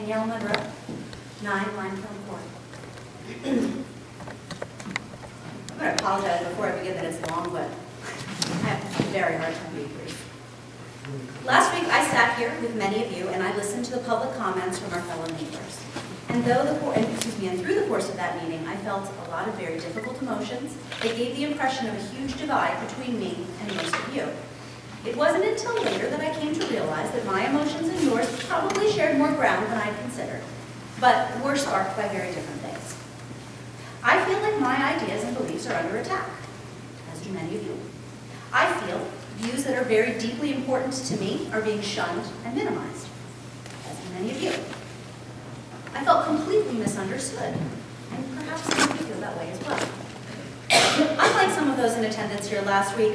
Danielle Monroe, 9 Limestone Court. I'm going to apologize before I begin that it's long, but I have a very hard time being brief. Last week I sat here with many of you and I listened to the public comments from our fellow neighbors. And through the course of that meeting, I felt a lot of very difficult emotions. They gave the impression of a huge divide between me and most of you. It wasn't until later that I came to realize that my emotions and yours probably shared more ground than I'd considered, but were sparked by very different things. I feel like my ideas and beliefs are under attack, as do many of you. I feel views that are very deeply important to me are being shunned and minimized, as do many of you. I felt completely misunderstood, and perhaps some of you feel that way as well. Unlike some of those in attendance here last week,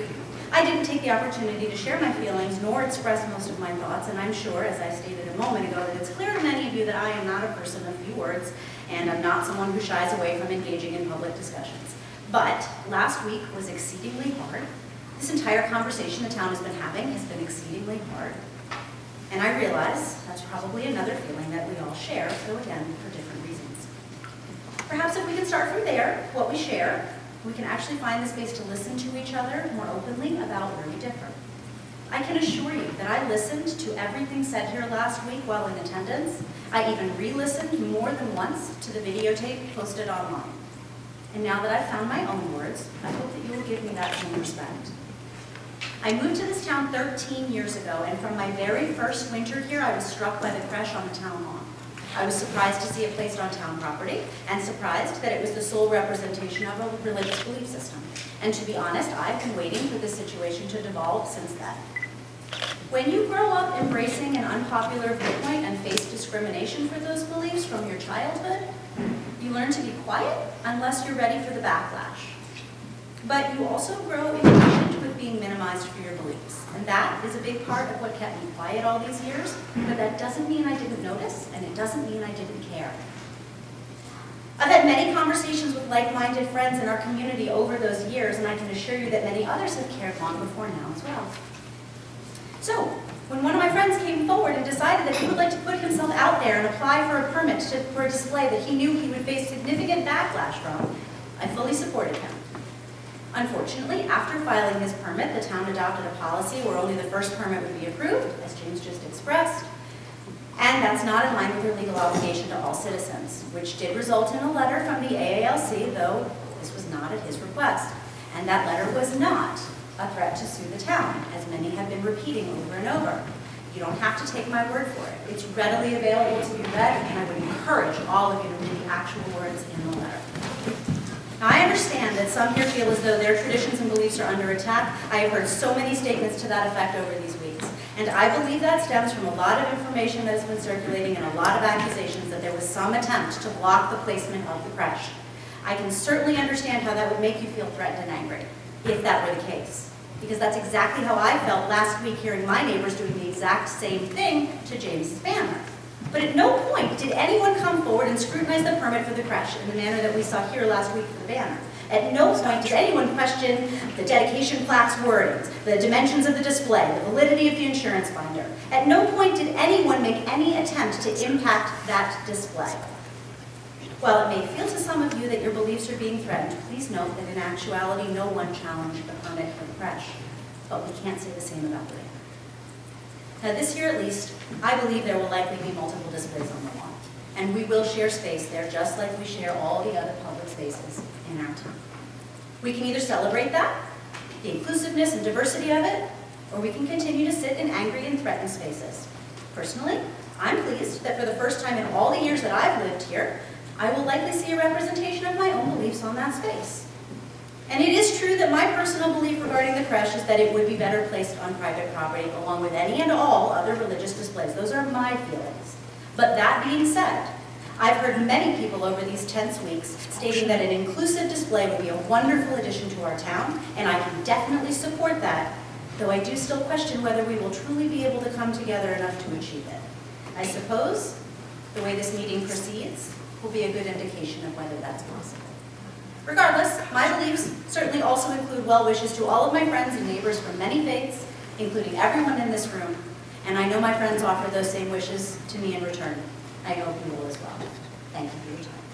I didn't take the opportunity to share my feelings nor express most of my thoughts, and I'm sure, as I stated a moment ago, that it's clear to many of you that I am not a person of few words, and I'm not someone who shies away from engaging in public discussions. But last week was exceedingly hard. This entire conversation the town has been having has been exceedingly hard. And I realize that's probably another feeling that we all share, though again, for different reasons. Perhaps if we can start from there, what we share, we can actually find the space to listen to each other more openly about where we differ. I can assure you that I listened to everything said here last week while in attendance. I even re-listened more than once to the videotape posted online. And now that I've found my own words, I hope that you will give me that same respect. I moved to this town 13 years ago, and from my very first winter here, I was struck by the creche on the town lawn. I was surprised to see it placed on town property, and surprised that it was the sole representation of a religious belief system. And to be honest, I've been waiting for this situation to devolve since then. When you grow up embracing an unpopular viewpoint and face discrimination for those beliefs from your childhood, you learn to be quiet unless you're ready for the backlash. But you also grow impatient with being minimized for your beliefs. And that is a big part of what kept me quiet all these years, but that doesn't mean I didn't notice, and it doesn't mean I didn't care. I've had many conversations with like-minded friends in our community over those years, and I can assure you that many others have cared long before now as well. So, when one of my friends came forward and decided that he would like to put himself out there and apply for a permit for a display that he knew he would face significant backlash from, I fully supported him. Unfortunately, after filing his permit, the town adopted a policy where only the first permit would be approved, as James just expressed, and that's not in line with their legal obligation to all citizens, which did result in a letter from the AALC, though this was not at his request. And that letter was not a threat to sue the town, as many have been repeating over and over. You don't have to take my word for it. It's readily available to be read, and I would encourage all of you to read the actual words in the letter. Now, I understand that some here feel as though their traditions and beliefs are under attack. I have heard so many statements to that effect over these weeks. And I believe that stems from a lot of information that has been circulating and a lot of accusations that there was some attempt to block the placement of the creche. I can certainly understand how that would make you feel threatened and angry, if that were the case. Because that's exactly how I felt last week hearing my neighbors doing the exact same thing to James's banner. But at no point did anyone come forward and scrutinize the permit for the creche in the manner that we saw here last week for the banner. At no point did anyone question the dedication plaque's wordings, the dimensions of the display, the validity of the insurance binder. At no point did anyone make any attempt to impact that display. While it may feel to some of you that your beliefs are being threatened, please note that in actuality no one challenged the permit for the creche. But we can't say the same about the banner. Now this year at least, I believe there will likely be multiple displays on the lawn. And we will share space there just like we share all the other public spaces in our town. We can either celebrate that, the inclusiveness and diversity of it, or we can continue to sit in angry and threatened spaces. Personally, I'm pleased that for the first time in all the years that I've lived here, I will likely see a representation of my own beliefs on that space. And it is true that my personal belief regarding the creche is that it would be better placed on private property along with any and all other religious displays. Those are my feelings. But that being said, I've heard many people over these tense weeks stating that an inclusive display would be a wonderful addition to our town, and I can definitely support that, though I do still question whether we will truly be able to come together enough to achieve it. I suppose the way this meeting proceeds will be a good indication of whether that's possible. Regardless, my beliefs certainly also include well wishes to all of my friends and neighbors from many faiths, including everyone in this room, and I know my friends offer those same wishes to me in return. I hope you will as well. Thank you for your time.